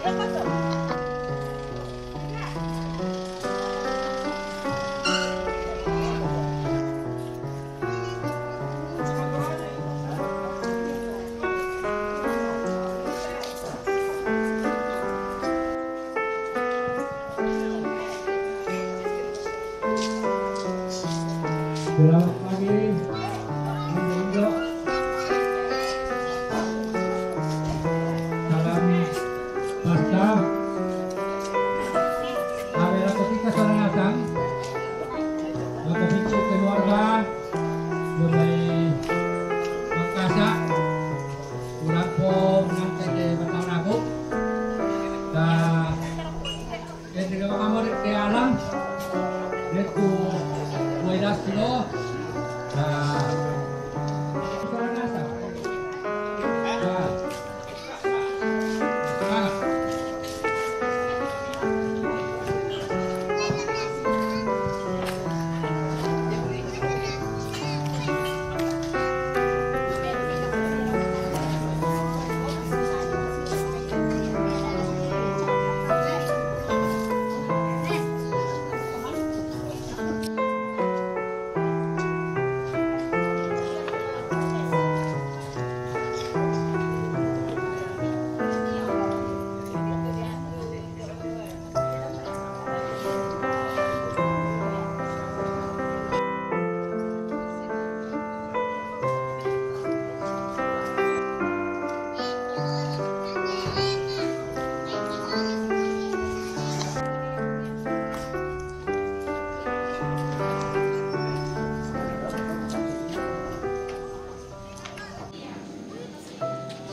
Selamat pagi, Indo. Salam pasca. Kami ketika seorang datang, untuk itu keluarga mulai mengkasa, pulang po menantai di Batang Rabu, dan ketika kamu di alam, itu buenas silo.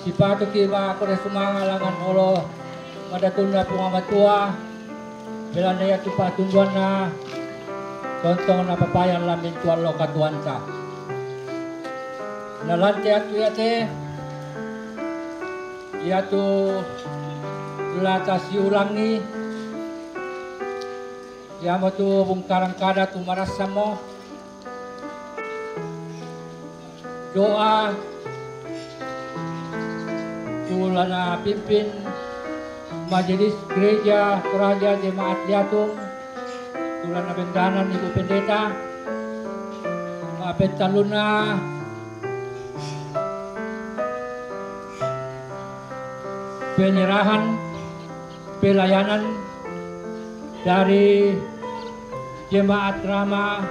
Si patu kiba ako na sumangalangan olo madatun na pungamatua bila na yatu patunduan na tontong na papayan lamin tuan lo katuan ka nalante atu yatu latas ulang ni yama tu bungkarang kada tu marasa mo doa tulan na pimpin majelis gereja Toraja Jemaat Liatung tulan na bendanan Ibu Pendeta pentaluna penyerahan pelayanan dari Jemaat Rama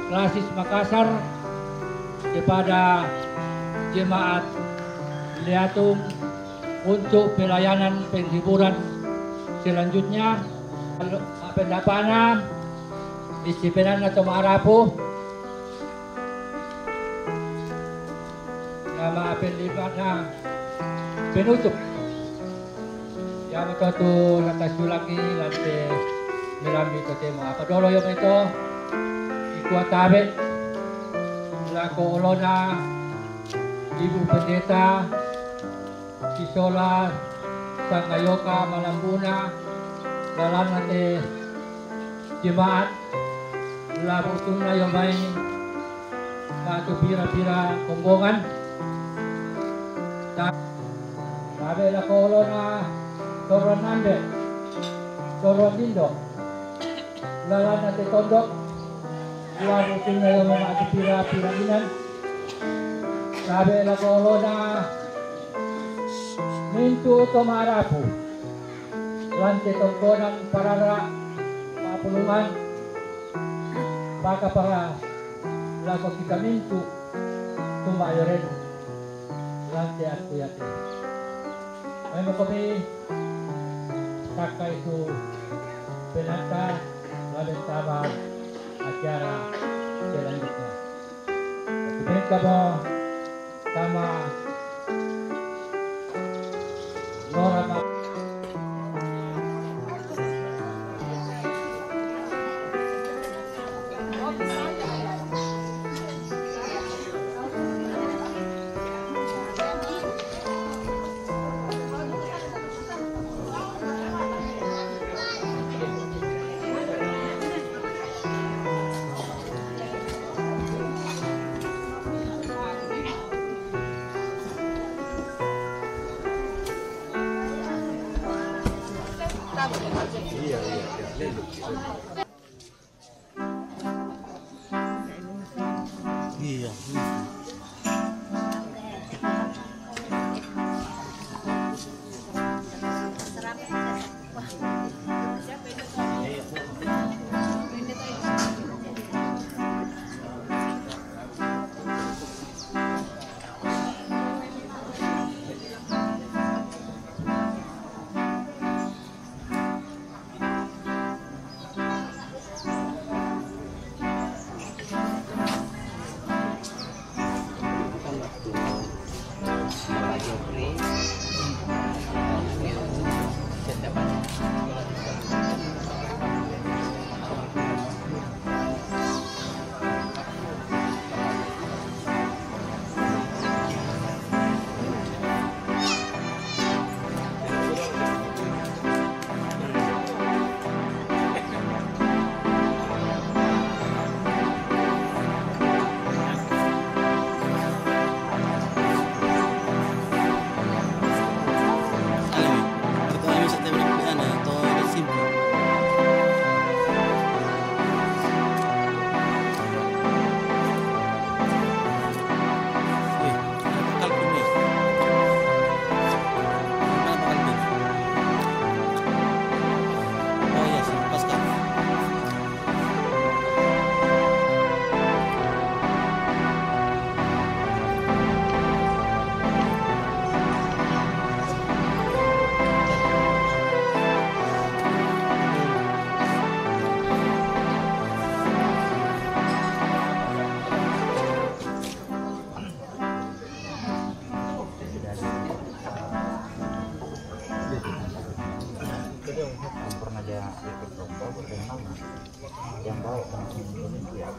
Klasis Makassar kepada Jemaat Liatung untuk pelayanan penghiburan selanjutnya. Pendapatnya disiplinan atau ma'arapo nama pendapatnya penutup yang itu lantas lagi nanti mirami itu tema apa dulu yang itu ikuat tabe laku olona Ibu Pendeta Sisola Sangayoka Malambuna dalam nanti jemaat labu tunai yang main atau pira-pira kombongan dan sabe la kolona Toronande Toronindo lalan nanti tondok labu tunai yang main atau pira-pira inan sabe la kolona mintu tomarapu lantai tongkonan parara papulungan baka para lago kita mintu tumayoren lantai aku yate ay mo kami kakak itu penata lalu sama acara selanjutnya kita mau sama Nora Iya, leluk. Iya. Pernah dia ikut rokok dengan yang bawa langsung Indonesia.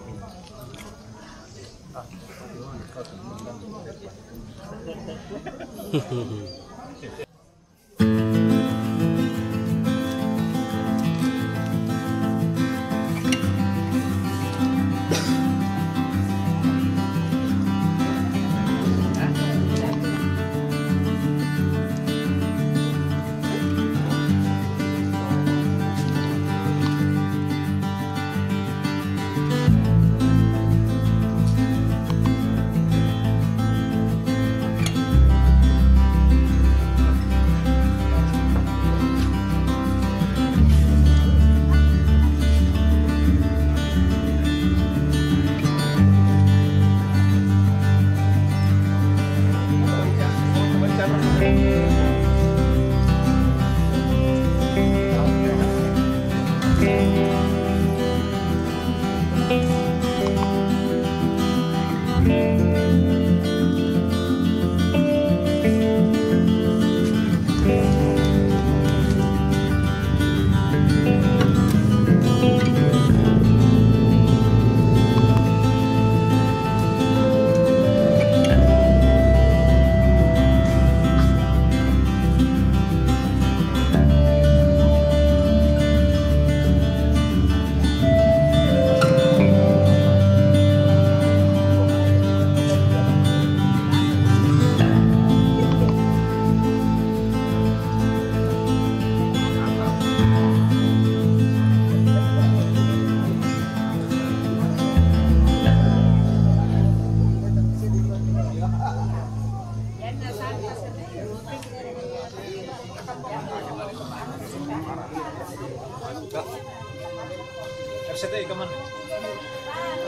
RCTI kemana?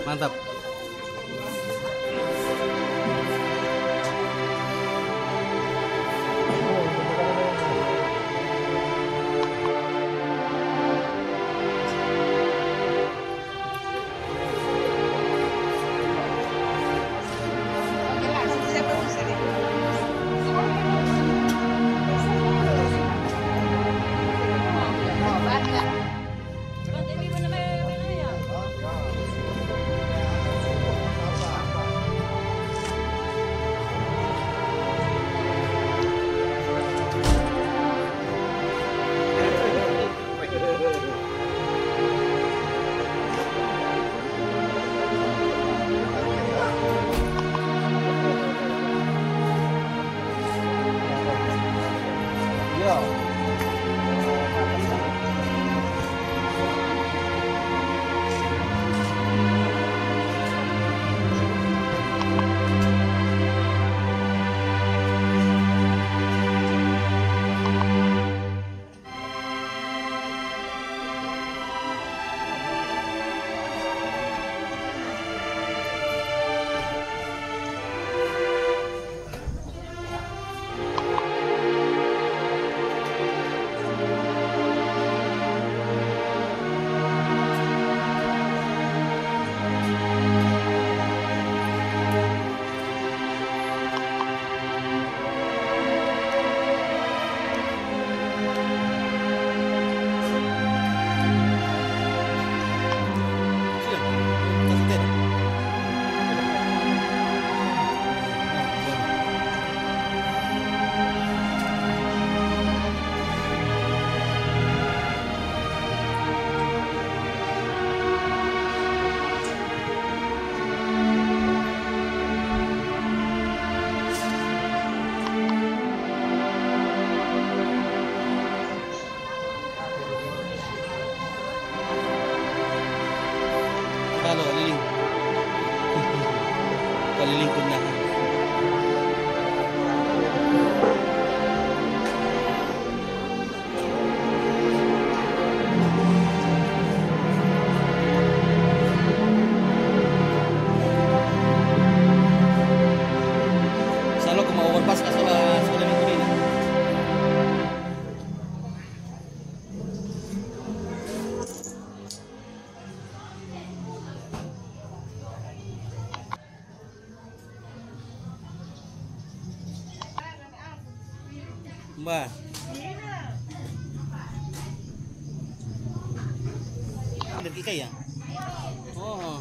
Mantap. Mbak. Dari ikan ya? Oh.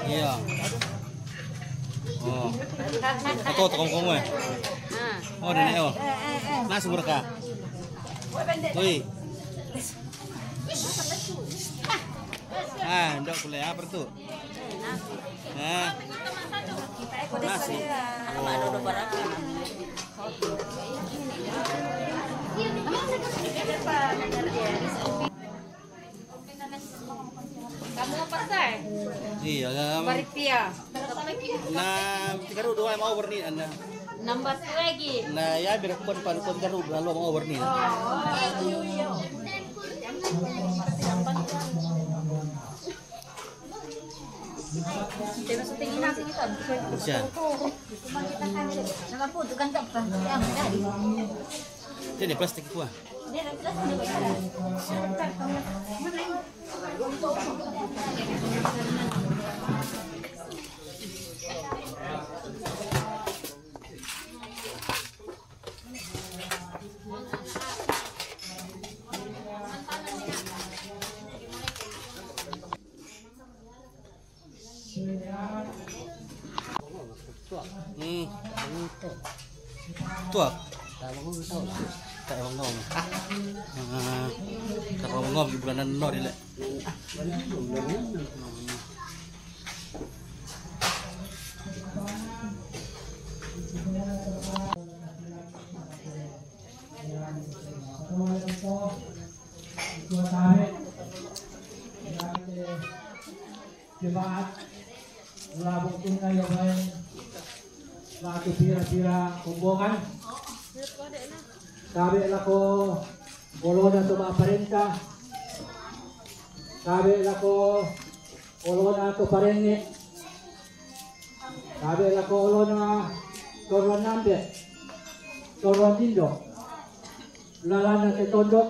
Iya. Oh. Atau tokong eh. Oh, dan oh. Nah, sumber kah? Woi. Ah, ndak kuliah apa tuh? Nah. Nasi. Kamu apa sih? Iya, Paritia. nah, tiga dua mau over nih Anda. Nambah lagi. Nah, ya biar kon tiga lalu mau over nih. Kita syutingin nasi kita. Bisa. Cuma kita kan nama pun kan tak pernah yang dari. Ini plastik kuah. Dia jelas ini. Tuak. Tak ngom. Tak ngom di bulanan no dile. Jemaat labok tunay yung lagi pira-pira kumbongan. Sabi ko bolona tumaparenta. Sabi ko bolona to parenge. Sabi ko bolona torwan nambe. Torwan dindo. Lalana sa tondok.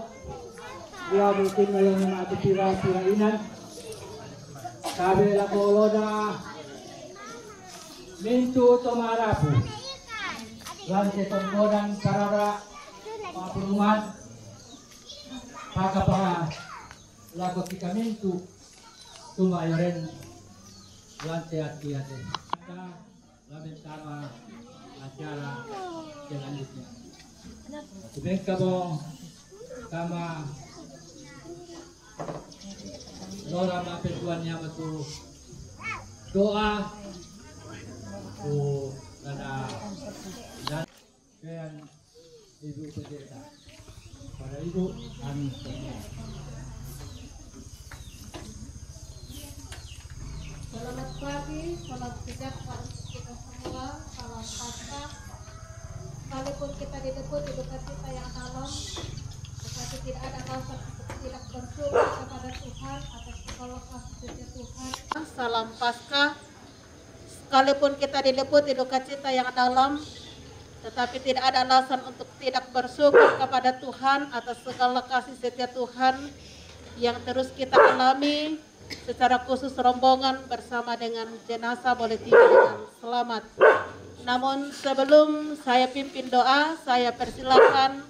Dia mungkin ngayon na ato pira-pira inan. Sabi ko bolona mintu tomarapu. Lantai tonggodan karara pulungan pagkapaka lago kita mintu tumayoren lantai hati-hati kita lamin sama acara selanjutnya Tubeng kamo kama Lora mapetuannya matu doa karena dan Ibu Pendeta pada Ibu kami semua. Selamat pagi, salam sejahtera untuk kita semua, salam Paskah. Sekalipun kita dilebut hidupan kita yang dalam, tetapi tidak ada alasan untuk tidak bersyukur kepada Tuhan atas segala kasih setia Tuhan. Salam Paskah. Sekalipun kita dilebut di duka cita yang dalam, tetapi tidak ada alasan untuk tidak bersyukur kepada Tuhan atas segala kasih setia Tuhan yang terus kita alami, secara khusus rombongan bersama dengan jenazah boleh tiba dengan selamat. Namun sebelum saya pimpin doa, saya persilakan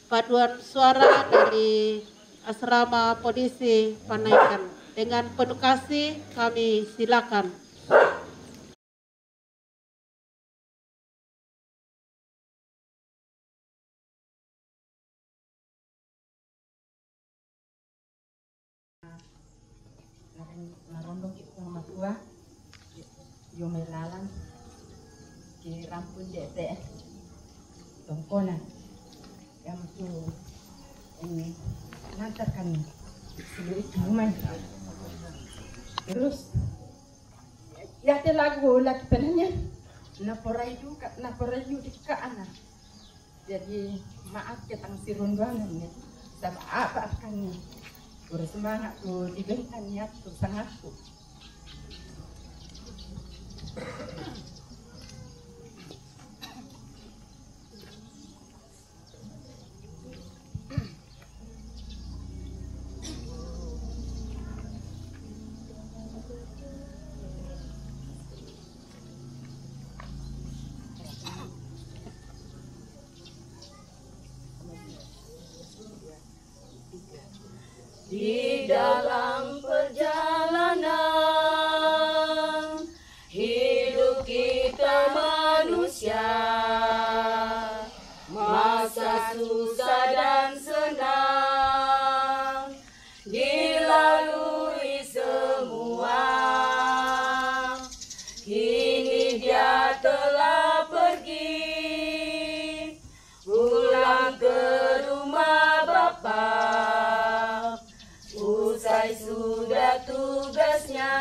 paduan suara dari asrama polisi Panaikan. Dengan penuh kasih kami silakan. Narondong itu sama tua, yung may lalang, kirampun dete, tongkona, yang tu ini nantarkan seluruh cuman, terus ya lagu lagi penanya, naporayu di kaana, jadi maaf kita sirun banget nih, sama apa akannya. Bersemangat tuh diberikan niat tuh sangatku. di dalam perjalanan hidup kita manusia, masa susah dan senang dilalui semua. Kini dia telah pergi pulang ke rumah Bapa. Usai sudah tugasnya,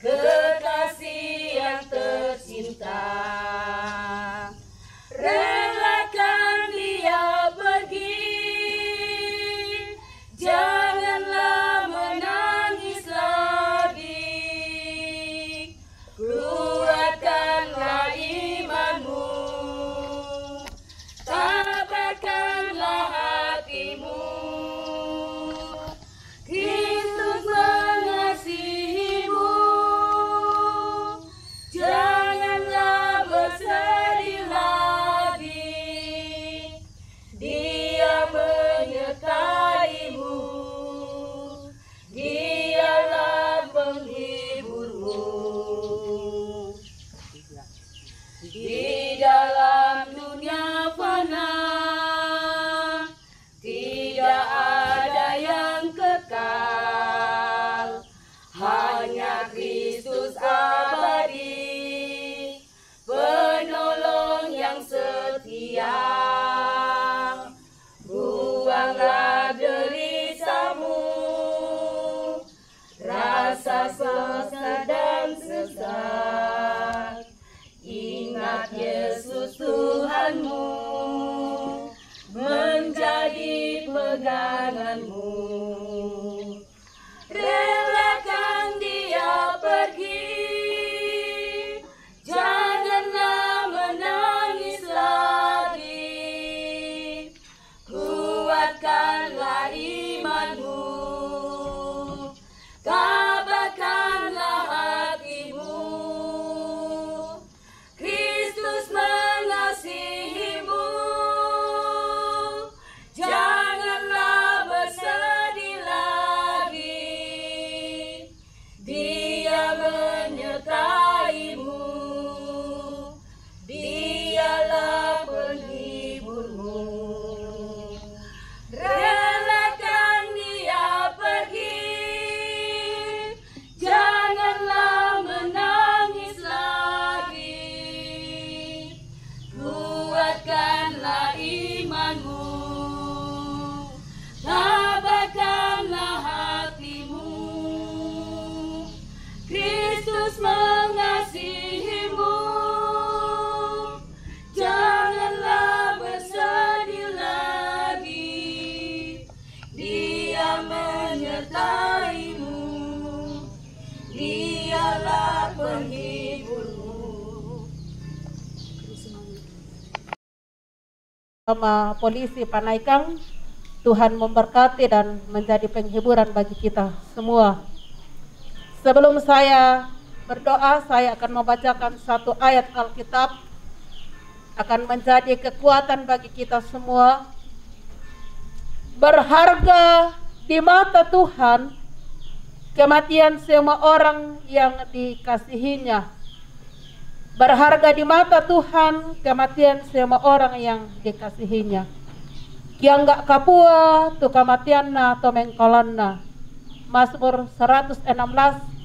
kekasih yang tercinta, relakan dia pergi. Janganlah menangis lagi, kuatkanlah imanmu, tabahkanlah hatimu. Kristus mengasihimu, janganlah bersedih lagi. Dia menyertaimu, dialah penghiburmu. Di dalam dunia fana tidak ada yang kekal, hanya Kristus abadi, penolong yang setia. Buanglah gelisahmu, rasa sesat dan sesat. Ingat Yesus Tuhanmu, menjadi peganganmu. Relakan dia pergi, janganlah menangis lagi. Kuatkanlah imanmu, tabahkanlah hatimu. Kristus mengasihimu, janganlah bersedih lagi. Dia menyertaimu, dialah penghiburmu. Relakan dia pergi, janganlah menangis lagi. Kuatkanlah imanmu, tabahkanlah hatimu. Kristus mengasihimu, janganlah bersedih lagi. Dia menyertaimu, dialah penghiburmu. Sama polisi Panaikang, Tuhan memberkati dan menjadi penghiburan bagi kita semua. Sebelum saya berdoa, saya akan membacakan satu ayat Alkitab, akan menjadi kekuatan bagi kita semua. Berharga di mata Tuhan kematian semua orang yang dikasihinya. Berharga di mata Tuhan kematian semua orang yang dikasihinya. Yang gak kapua tu kematianna atau mengkolanna. Mazmur 116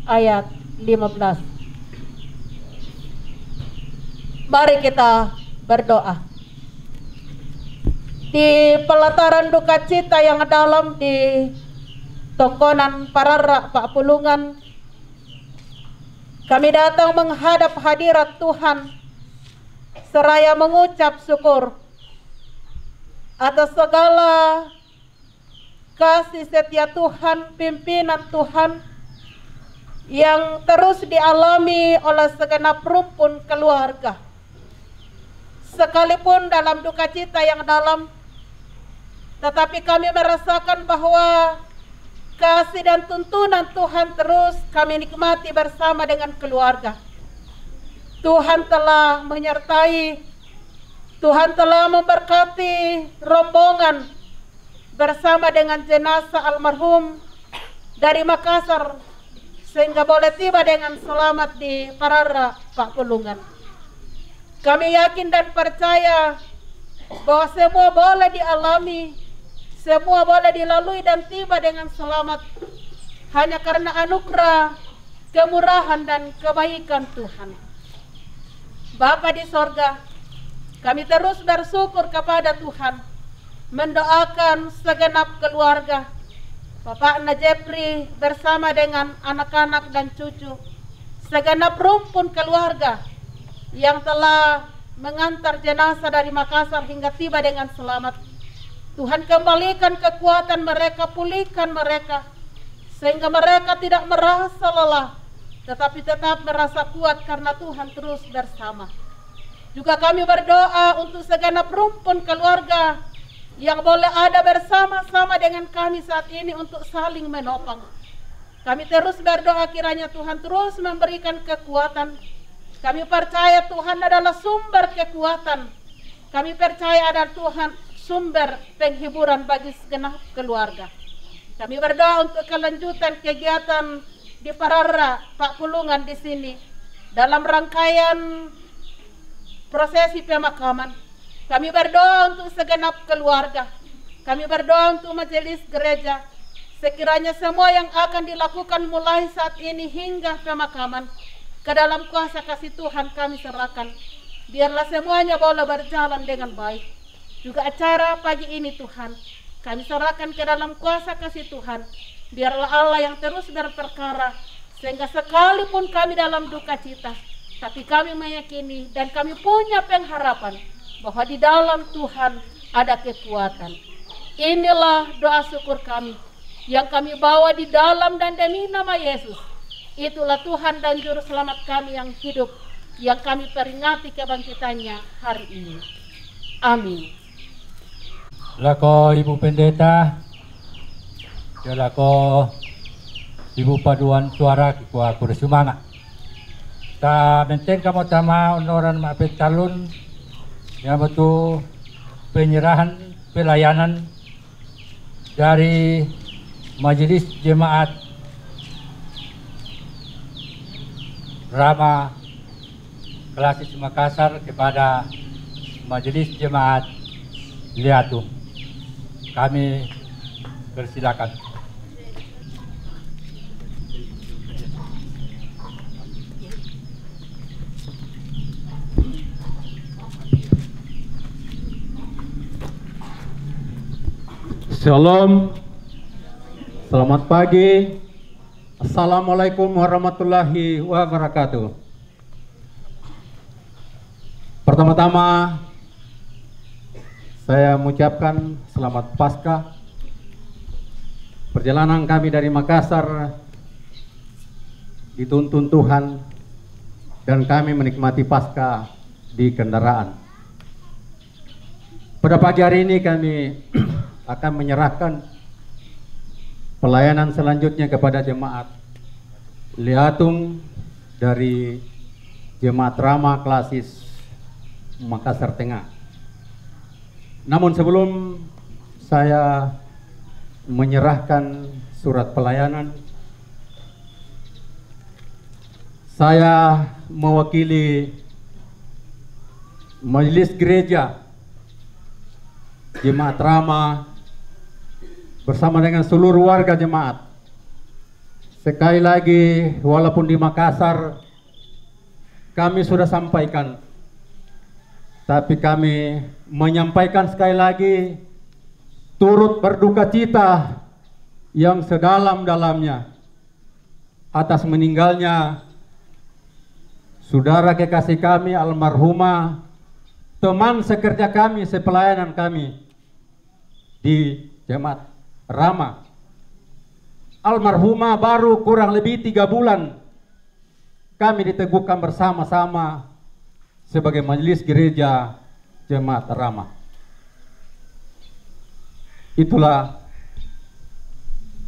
ayat 15. Mari kita berdoa. Di pelataran duka cita yang dalam di Tongkonan Pararak Pak Pulungan, kami datang menghadap hadirat Tuhan seraya mengucap syukur atas segala kasih setia Tuhan, pimpinan Tuhan yang terus dialami oleh segenap rumpun keluarga. Sekalipun dalam duka cita yang dalam, tetapi kami merasakan bahwa kasih dan tuntunan Tuhan terus kami nikmati bersama dengan keluarga. Tuhan telah menyertai, Tuhan telah memberkati rombongan bersama dengan jenazah almarhum dari Makassar sehingga boleh tiba dengan selamat di Parara, Pak Pulungan. Kami yakin dan percaya bahwa semua boleh dialami, semua boleh dilalui dan tiba dengan selamat hanya karena anugerah, kemurahan dan kebaikan Tuhan. Bapa di sorga, kami terus bersyukur kepada Tuhan, mendoakan segenap keluarga, Bapak Najepri bersama dengan anak-anak dan cucu, segenap rumpun keluarga yang telah mengantar jenazah dari Makassar hingga tiba dengan selamat. Tuhan kembalikan kekuatan mereka, pulihkan mereka, sehingga mereka tidak merasa lelah, tetapi tetap merasa kuat karena Tuhan terus bersama. Juga kami berdoa untuk segenap rumpun keluarga yang boleh ada bersama-sama dengan kami saat ini untuk saling menopang. Kami terus berdoa kiranya Tuhan terus memberikan kekuatan. Kami percaya Tuhan adalah sumber kekuatan. Kami percaya ada Tuhan sumber penghiburan bagi segenap keluarga. Kami berdoa untuk kelanjutan kegiatan di Parara, Pak Pulungan di sini dalam rangkaian prosesi pemakaman. Kami berdoa untuk segenap keluarga. Kami berdoa untuk majelis gereja. Sekiranya semua yang akan dilakukan mulai saat ini hingga pemakaman, ke dalam kuasa kasih Tuhan kami serahkan. Biarlah semuanya boleh berjalan dengan baik. Juga acara pagi ini Tuhan, kami serahkan ke dalam kuasa kasih Tuhan. Biarlah Allah yang terus berperkara, sehingga sekalipun kami dalam duka cita, tapi kami meyakini dan kami punya pengharapan bahwa di dalam Tuhan ada kekuatan. Inilah doa syukur kami yang kami bawa di dalam dan demi nama Yesus. Itulah Tuhan dan Juru Selamat kami yang hidup, yang kami peringati kebangkitannya hari ini. Amin. Lako Ibu Pendeta, lako Ibu Paduan Suara Kikua Kursumanga. Ta benteng kamu tama onoran maafet talun yang betul penyerahan pelayanan dari Majelis Jemaat Rama Klasis Makassar kepada Majelis Jemaat Liatung. Kami persilakan. Shalom, selamat pagi. Assalamualaikum warahmatullahi wabarakatuh. Pertama-tama saya mengucapkan selamat Paskah. Perjalanan kami dari Makassar dituntun Tuhan dan kami menikmati Paskah di kendaraan. Pada pagi hari ini kami akan menyerahkan pelayanan selanjutnya kepada jemaat Liatung dari Jemaat Rama Klasis Makassar Tengah. Namun sebelum saya menyerahkan surat pelayanan, saya mewakili Majelis Gereja Jemaat Rama bersama dengan seluruh warga jemaat. Sekali lagi, walaupun di Makassar kami sudah sampaikan, tapi kami menyampaikan sekali lagi turut berduka cita yang sedalam-dalamnya atas meninggalnya saudara kekasih kami almarhumah, teman sekerja kami, sepelayanan kami di Jemaat Rama. Almarhumah baru kurang lebih 3 bulan kami diteguhkan bersama-sama sebagai Majelis Gereja Jemaat Rama. Itulah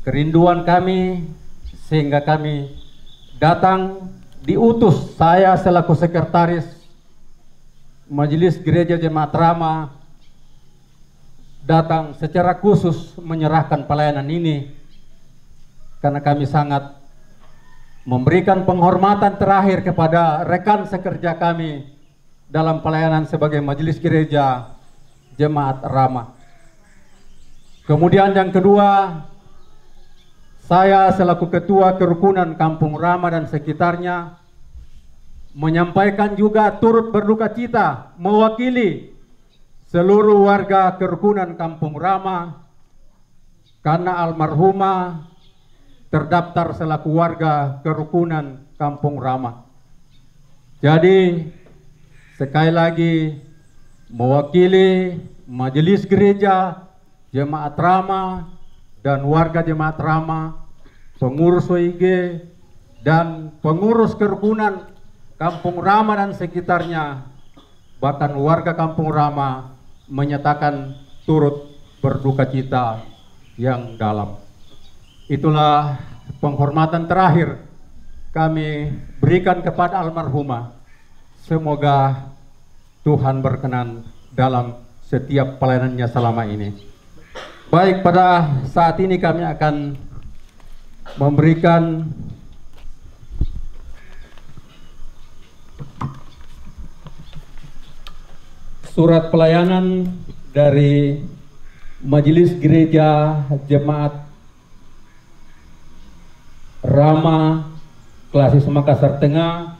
kerinduan kami sehingga kami datang, diutus saya selaku sekretaris Majelis Gereja Jemaat Rama datang secara khusus menyerahkan pelayanan ini karena kami sangat memberikan penghormatan terakhir kepada rekan sekerja kami dalam pelayanan sebagai Majelis Gereja Jemaat Rama. Kemudian yang kedua, saya selaku Ketua Kerukunan Kampung Rama dan sekitarnya menyampaikan juga turut berduka cita mewakili seluruh warga Kerukunan Kampung Rama karena almarhumah terdaftar selaku warga Kerukunan Kampung Rama. Jadi sekali lagi mewakili Majelis Gereja Jemaat Rama dan warga Jemaat Rama, pengurus OIG dan pengurus Kerukunan Kampung Rama dan sekitarnya, bahkan warga Kampung Rama menyatakan turut berduka cita yang dalam. Itulah penghormatan terakhir kami berikan kepada almarhumah. Semoga Tuhan berkenan dalam setiap pelayanannya selama ini. Baik, pada saat ini kami akan memberikan surat pelayanan dari Majelis Gereja Jemaat Rama Klasis Makassar Tengah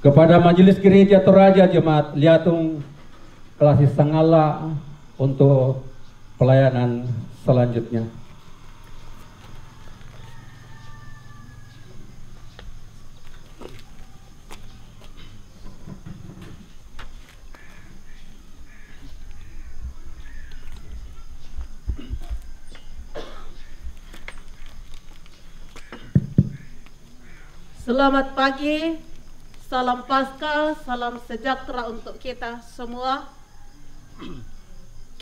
kepada Majelis Gereja Toraja Jemaat Liatung Klasis Sangala untuk pelayanan selanjutnya. Selamat pagi, salam Paskah, salam sejahtera untuk kita semua.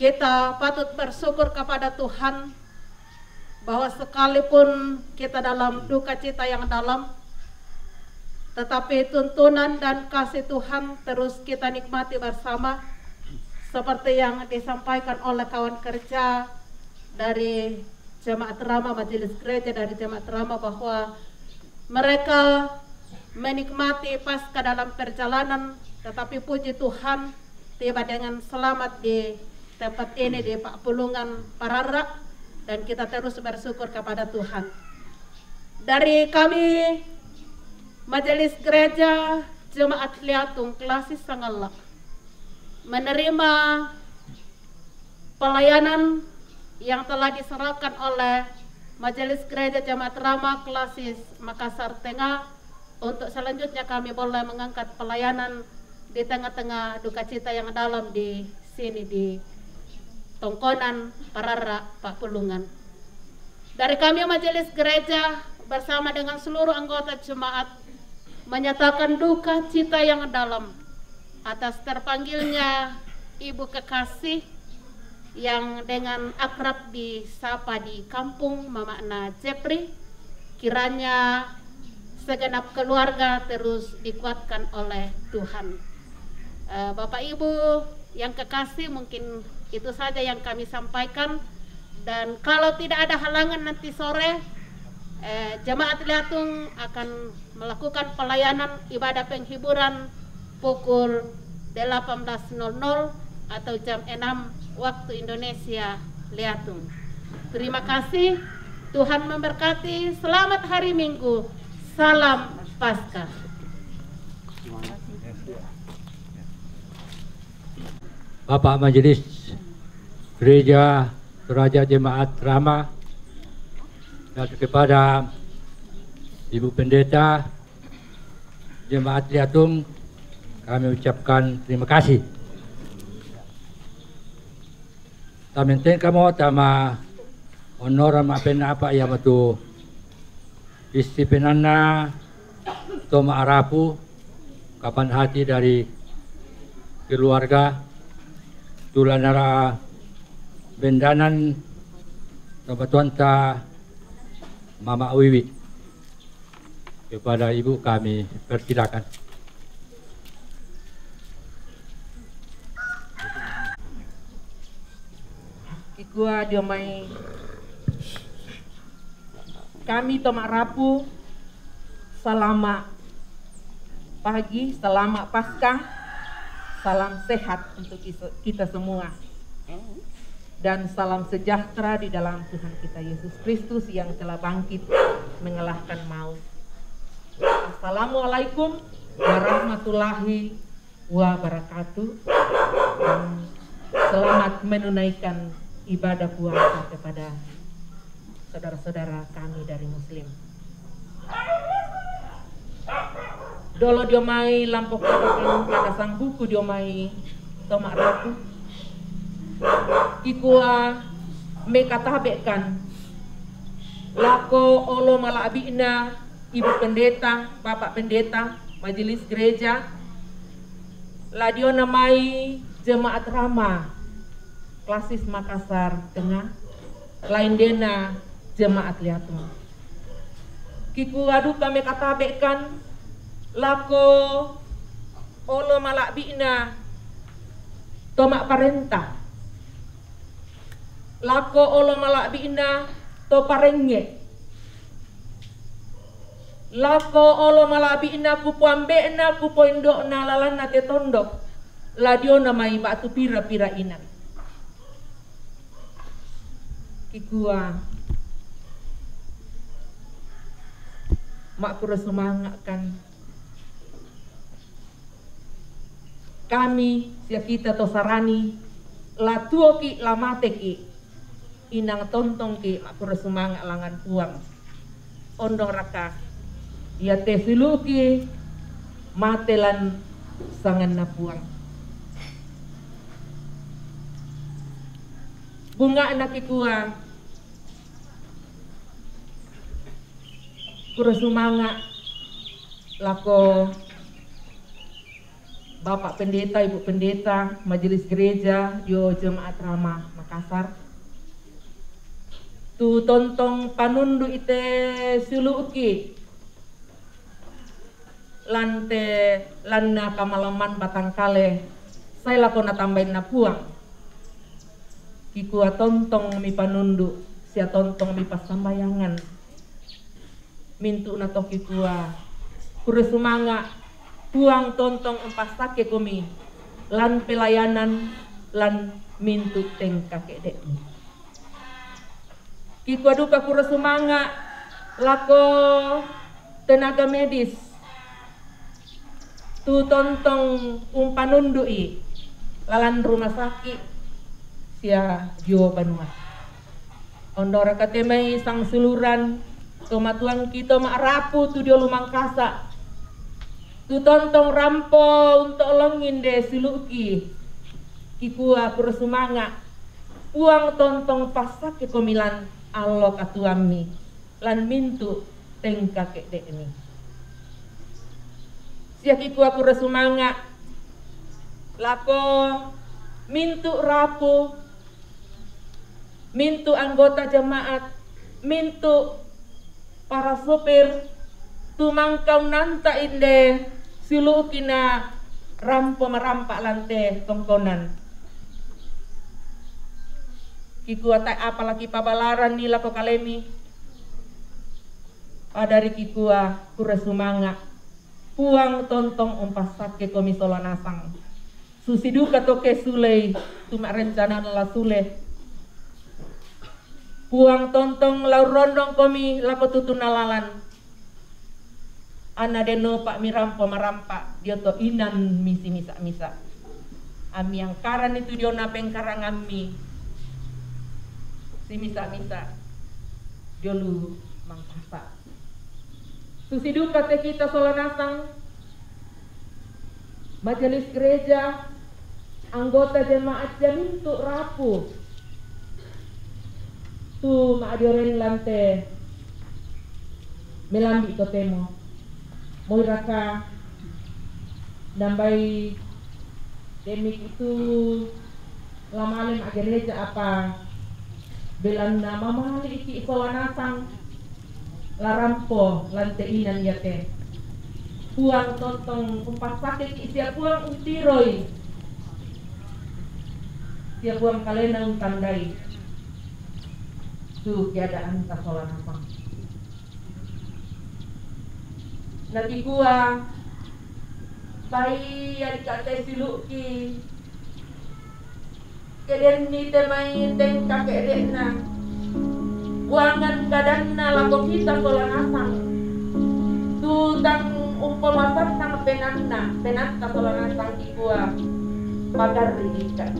Kita patut bersyukur kepada Tuhan bahwa sekalipun kita dalam duka cita yang dalam, tetapi tuntunan dan kasih Tuhan terus kita nikmati bersama, seperti yang disampaikan oleh kawan kerja dari Jemaat Rama, Majelis Gereja dari Jemaat Rama, bahwa mereka menikmati Paskah dalam perjalanan, tetapi puji Tuhan tiba dengan selamat di tempat ini di Pakpulungan Pararak, dan kita terus bersyukur kepada Tuhan. Dari kami Majelis Gereja Jemaat Liatung Klasis Sangala menerima pelayanan yang telah diserahkan oleh Majelis Gereja Jemaat Rama Klasis Makassar Tengah. Untuk selanjutnya kami boleh mengangkat pelayanan di tengah-tengah duka cita yang dalam di sini di Tongkonan Pararak Pakpulungan. Dari kami Majelis Gereja bersama dengan seluruh anggota jemaat menyatakan duka cita yang dalam atas terpanggilnya Ibu Kekasih yang dengan akrab disapa di kampung memakna Jepri. Kiranya segenap keluarga terus dikuatkan oleh Tuhan. Bapak Ibu yang kekasih, mungkin itu saja yang kami sampaikan, dan kalau tidak ada halangan nanti sore Jemaat Liatung akan melakukan pelayanan ibadah penghiburan pukul 18.00 atau jam 6 waktu Indonesia Liatung. Terima kasih, Tuhan memberkati. Selamat hari Minggu, salam Paskah. Bapak Majelis Gereja Toraja Jemaat Rama dan kepada Ibu Pendeta Jemaat Liatung, kami ucapkan terima kasih. Tamen kamu tama honor mapena apa ya batu istipenana toma arapu kapan hati dari keluarga tulanara bendanan Batuanta Mama Wiwi. Kepada Ibu kami persilakan. Ikua diomai kami tomak rapu selama pagi, selamat Paskah, salam sehat untuk kita semua. Dan salam sejahtera di dalam Tuhan kita Yesus Kristus yang telah bangkit mengalahkan maut. Assalamualaikum warahmatullahi wabarakatuh. Dan selamat menunaikan ibadah puasa kepada saudara-saudara kami dari Muslim. Dolo diomai lampok pada sang buku diomai tomak rapu. Ikua mekatabekan lako olo malabina ibu pendeta, bapak pendeta, majelis gereja. Ladio namai jemaat Rama Klasis Makassar Tengah, lain dena jemaat Liatung. Kiku adu kami katabekan lako olo malak bina tomak parenta, lako olo malak bina to parenge, lako olo malak bina kupo ambekna kupo indokna lalana te tondok ladio namai batu pira-pira inan. Kikua mak kura semangatkan kami siap kita to sarani la tuo ki la mate ki inang tontong ki mak kura semangat langan puang ondong raka ya te siluki matelan sangan na puang bunga anak ikua kura semangat lako bapak pendeta, ibu pendeta, majelis gereja dio jemaat Rama Makassar. Tu tontong panundu ite suluki lante lanna kamalaman batangkale saya lakona tambahin na puang. Kikua tontong mi panundu sia tontong mi pasambayangan mintu na to kikua kura semangat puang tontong empasake kumi lan pelayanan lan mintu teng kakek dek. Kikua duka kura semangat lako tenaga medis tu tontong umpanundui lalan rumah sakit sia Jawa Banua. Ondora katemai sang suluran tomatuan kita mak rapu tu dia lumang kasa. Tu tontong rampo untuk longin de siluki. Kikua kura semangat. Puang tontong pasak ke komilan alok atuami. Lan mintu teng kakek dek ini. Sia kikua kura semangat. Lako mintu rapu. Mintu anggota jemaat, mintu para sopir, tumangkau nanta inde silukina rampo merampak lante tongkonan. Kiku atai apalagi pabalaran nila ko kalemi. Padari kikua kura sumanga puang tontong umpasake komisola nasang. Susiduka toke sulei tumak rencana nala sule. Puang tontong lau rondong komi lako tutu nalalan. Ana deno pak mirampo marampak dia to inan misi misa. Ami yang karan itu dia napeng karang ami. Si misa. Dia lu mangkasa. Susidu kata kita solanasang majelis gereja anggota jemaat jamin tu rapuh. Tu maadioren lante melambi totemo moi raka nambai demik itu lamalem gereja apa belan nama mali iki isolanasang larampo lante inan yate puang tontong umpas sakit isia puang untiroi sia puang kalena untandai tu keadaan kasolan apa. Nanti gua bayi yang dikata siluk ki kalian ni temai teng kakek dekna buangan kadanna lagu kita solan asang tu tang umpamasan tang penanna solan asang ki gua pagar ikan.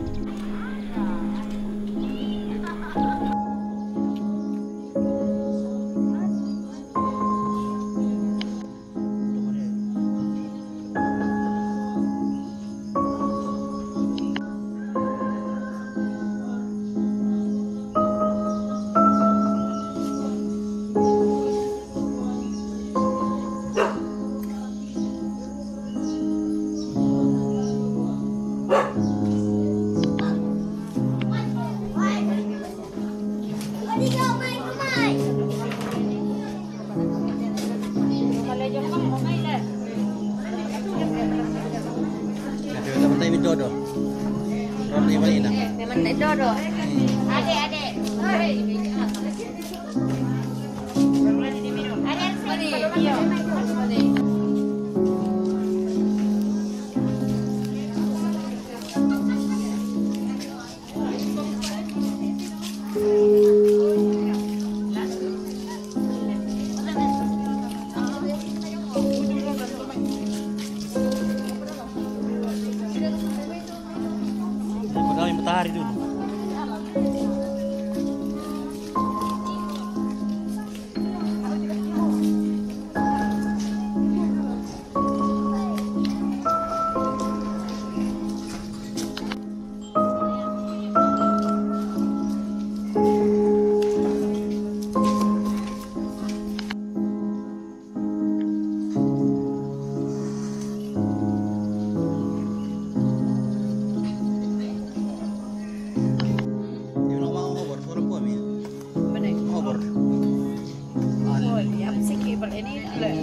Dodo. Roni Malina. Memang dodo. Adik. Matahari dulu.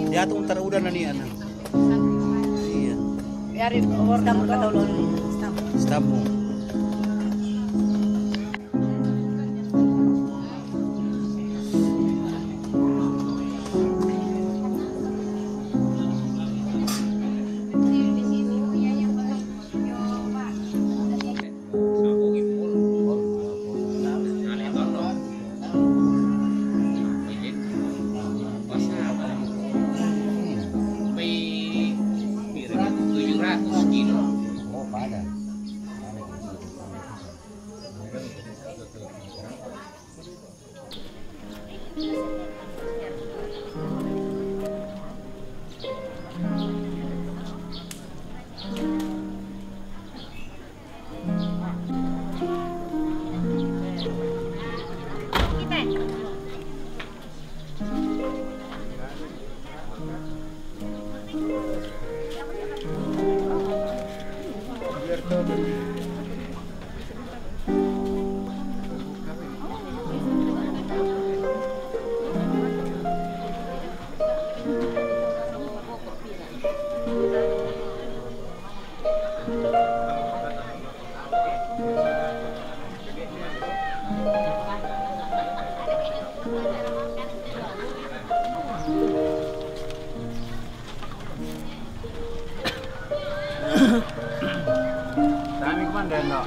Dia tuh ntar udah nani anak. Iya. Biarin orang kata ulun. Stabung. Kami kemana dok?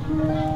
Tuhan.